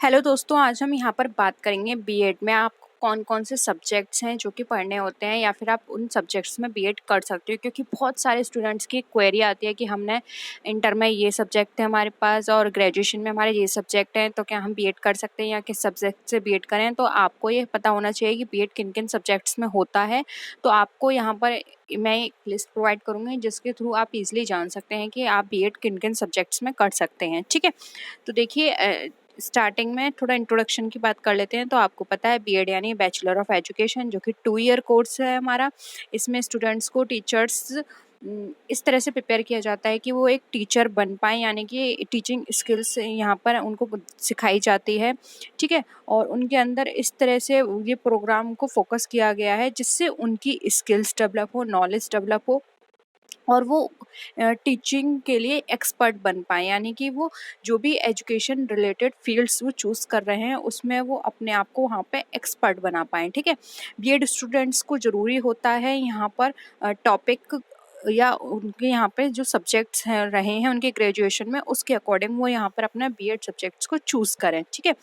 Hello दोस्तों, आज हम यहाँ पर बात करेंगे बीएड में आपको कौन कौन से सब्जेक्ट्स हैं जो कि पढ़ने होते हैं या फिर आप उन सब्जेक्ट्स में बीएड कर सकते हो। क्योंकि बहुत सारे स्टूडेंट्स की क्वेरी आती है कि हमने इंटर में ये सब्जेक्ट है हमारे पास और ग्रेजुएशन में हमारे ये सब्जेक्ट हैं, तो क्या हम बीएड कर सकते हैं या किस सब्जेक्ट से बीएड करें। तो आपको ये पता होना चाहिए कि बीएड किन किन सब्जेक्ट्स में होता है। तो आपको यहाँ पर मैं एक लिस्ट प्रोवाइड करूँगी जिसके थ्रू आप इजीली जान सकते हैं कि आप बीएड किन किन सब्जेक्ट्स में कर सकते हैं। ठीक है, तो देखिए स्टार्टिंग में थोड़ा इंट्रोडक्शन की बात कर लेते हैं। तो आपको पता है बीएड यानी बैचलर ऑफ एजुकेशन, जो कि 2 ईयर कोर्स है हमारा। इसमें स्टूडेंट्स को टीचर्स इस तरह से प्रिपेयर किया जाता है कि वो एक टीचर बन पाए, यानी कि टीचिंग स्किल्स यहाँ पर उनको सिखाई जाती है। ठीक है, और उनके अंदर इस तरह से ये प्रोग्राम को फोकस किया गया है जिससे उनकी स्किल्स डेवलप हो, नॉलेज डेवलप हो और वो टीचिंग के लिए एक्सपर्ट बन पाएँ। यानी कि वो जो भी एजुकेशन रिलेटेड फील्ड्स वो चूज़ कर रहे हैं उसमें वो अपने आप को वहाँ पे एक्सपर्ट बना पाएँ। ठीक है, बीएड स्टूडेंट्स को ज़रूरी होता है यहाँ पर टॉपिक या उनके यहाँ पे जो सब्जेक्ट्स हैं रहे हैं उनके ग्रेजुएशन में, उसके अकॉर्डिंग वो यहाँ पर अपना बीएड सब्जेक्ट्स को चूज़ करें। ठीक है,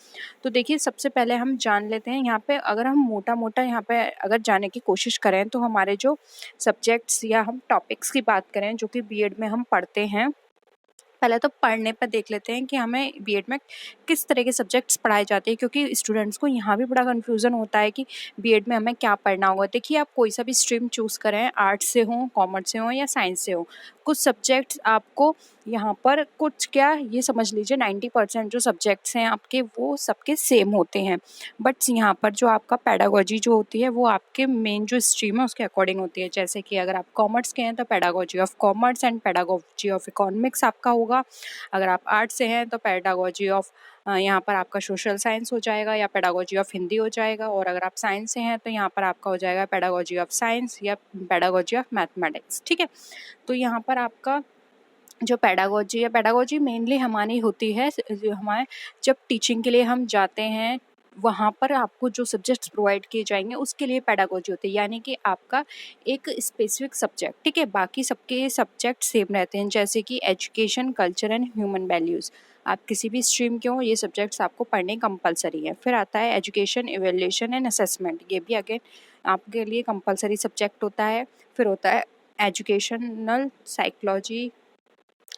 तो देखिए सबसे पहले हम जान लेते हैं यहाँ पे, अगर हम मोटा-मोटा यहाँ पे अगर जाने की कोशिश करें तो हमारे जो सब्जेक्ट्स या हम टॉपिक्स की बात करें जो कि बीएड में हम पढ़ते हैं, पहले तो पढ़ने पर देख लेते हैं कि हमें बीएड में किस तरह के सब्जेक्ट्स पढ़ाए जाते हैं। क्योंकि स्टूडेंट्स को यहाँ भी बड़ा कन्फ्यूज़न होता है कि बीएड में हमें क्या पढ़ना होगा। देखिए, आप कोई सा भी स्ट्रीम चूज़ करें, आर्ट्स से हो, कॉमर्स से हो या साइंस से हो, कुछ सब्जेक्ट्स आपको यहाँ पर कुछ क्या ये समझ लीजिए 90% जो सब्जेक्ट्स हैं आपके वो सबके सेम होते हैं। बट यहाँ पर जो आपका पेडागोजी जो होती है वो आपके मेन जो स्ट्रीम है उसके अकॉर्डिंग होती है। जैसे कि अगर आप कॉमर्स के हैं तो pedagogy of commerce and pedagogy of economics आपका होगा। अगर आप आर्ट्स से हैं तो पेडागोजी ऑफ यहाँ पर आपका सोशल साइंस हो जाएगा या पेडागोजी ऑफ हिंदी हो जाएगा। और अगर आप साइंस से हैं तो यहाँ पर आपका हो जाएगा पेडागोजी ऑफ साइंस या पेडागोजी ऑफ मैथमेटिक्स। ठीक है, तो यहाँ पर आपका जो पेडागोजी मेनली हमारी होती है जो हमारे जब टीचिंग के लिए हम जाते हैं वहाँ पर आपको जो सब्जेक्ट्स प्रोवाइड किए जाएंगे उसके लिए पेडागोजी होती है। यानी कि आपका एक स्पेसिफिक सब्जेक्ट, ठीक है, बाकी सबके सब्जेक्ट सेम रहते हैं जैसे कि education, culture and human values. आप किसी भी स्ट्रीम के हो ये सब्जेक्ट्स आपको पढ़ने कंपलसरी है। फिर आता है एजुकेशन, इवैल्यूएशन एंड असेसमेंट, ये भी अगेन आपके लिए कंपलसरी सब्जेक्ट होता है। फिर होता है educational psychology,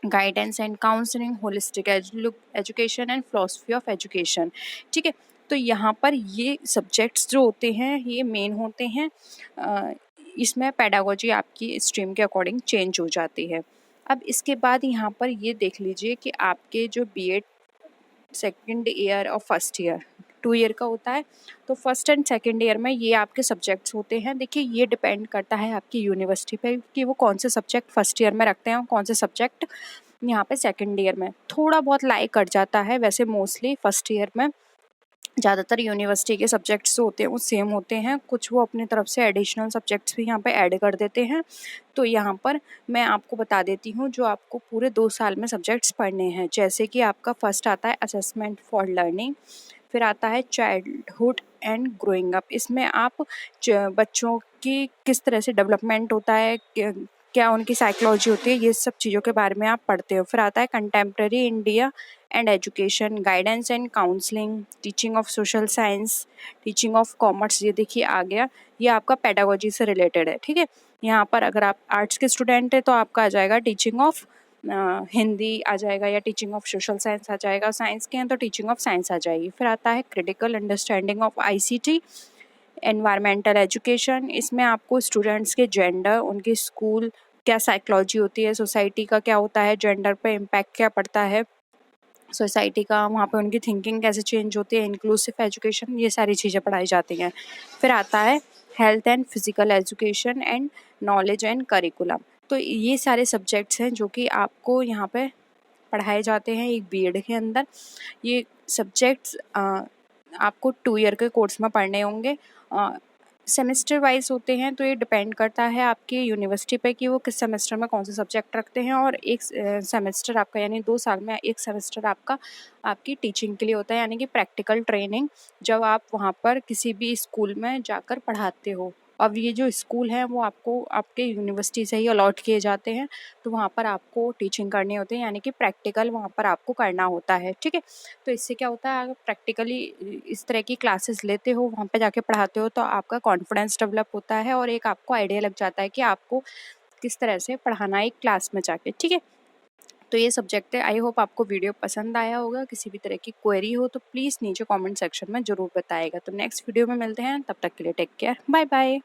guidance and counselling, holistic education and philosophy of education. ठीक है, तो यहाँ पर ये सब्जेक्ट्स जो होते हैं ये मेन होते हैं। इसमें पेडागोजी आपकी स्ट्रीम के अकॉर्डिंग चेंज हो जाती है। अब इसके बाद यहाँ पर ये देख लीजिए कि आपके जो बीएड सेकेंड ईयर और फर्स्ट ईयर 2 ईयर का होता है, तो फर्स्ट एंड सेकेंड ईयर में ये आपके सब्जेक्ट्स होते हैं। देखिए, ये डिपेंड करता है आपकी यूनिवर्सिटी पे कि वो कौन से सब्जेक्ट फर्स्ट ईयर में रखते हैं और कौन से सब्जेक्ट यहाँ पे सेकेंड ईयर में। थोड़ा बहुत लाई कर जाता है, वैसे मोस्टली फर्स्ट ईयर में ज़्यादातर यूनिवर्सिटी के सब्जेक्ट्स जो होते हैं वो सेम होते हैं। कुछ वो अपनी तरफ से एडिशनल सब्जेक्ट्स भी यहाँ पे ऐड कर देते हैं। तो यहाँ पर मैं आपको बता देती हूँ जो आपको पूरे 2 साल में सब्जेक्ट्स पढ़ने हैं। जैसे कि आपका फर्स्ट आता है असेसमेंट फॉर लर्निंग, फिर आता है चाइल्डहुड एंड ग्रोइंग अप। इसमें आप बच्चों की किस तरह से डेवलपमेंट होता है, क्या उनकी साइकोलॉजी होती है, ये सब चीज़ों के बारे में आप पढ़ते हो। फिर आता है contemporary India and education, guidance and counselling, teaching of social science, teaching of commerce. ये देखिए आ गया, ये आपका पेडागोजी से रिलेटेड है। ठीक है, यहाँ पर अगर आप आर्ट्स के स्टूडेंट हैं तो आपका आ जाएगा टीचिंग ऑफ हिंदी आ जाएगा या टीचिंग ऑफ सोशल साइंस आ जाएगा। साइंस के हैं तो टीचिंग ऑफ साइंस आ जाएगी। फिर आता है critical understanding of ICT, environmental education. इसमें आपको स्टूडेंट्स के जेंडर, उनकी स्कूल क्या साइकोलॉजी होती है, सोसाइटी का क्या होता है, जेंडर पे इम्पैक्ट क्या पड़ता है सोसाइटी का, वहाँ पे उनकी थिंकिंग कैसे चेंज होती है, इंक्लूसिव एजुकेशन, ये सारी चीज़ें पढ़ाई जाती हैं। फिर आता है health and physical education and knowledge and curriculum. तो ये सारे सब्जेक्ट्स हैं जो कि आपको यहाँ पे पढ़ाए जाते हैं एक बीएड के अंदर। ये सब्जेक्ट्स आपको 2 ईयर के कोर्स में पढ़ने होंगे। सेमेस्टर वाइज होते हैं, तो ये डिपेंड करता है आपकी यूनिवर्सिटी पे कि वो किस सेमेस्टर में कौन से सब्जेक्ट रखते हैं। और एक सेमेस्टर आपका यानी 2 साल में एक सेमेस्टर आपका आपकी टीचिंग के लिए होता है, यानी कि प्रैक्टिकल ट्रेनिंग, जब आप वहाँ पर किसी भी स्कूल में जाकर पढ़ाते हो अब ये जो स्कूल हैं वो आपको आपके यूनिवर्सिटी से ही अलॉट किए जाते हैं, तो वहाँ पर आपको टीचिंग करनी होती है, यानी कि प्रैक्टिकल वहाँ पर आपको करना होता है, ठीक है। तो इससे क्या होता है, अगर प्रैक्टिकली इस तरह की क्लासेस लेते हो, वहाँ पे जाके पढ़ाते हो, तो आपका कॉन्फिडेंस डेवलप होता है और एक आपको आइडिया लग जाता है कि आपको किस तरह से पढ़ाना है एक क्लास में जाके, ठीक है। तो ये सब्जेक्ट है। आई होप आपको वीडियो पसंद आया होगा। किसी भी तरह की क्वेरी हो तो प्लीज़ नीचे कमेंट सेक्शन में ज़रूर बताएगा। तो नेक्स्ट वीडियो में मिलते हैं, तब तक के लिए टेक केयर, बाय बाय।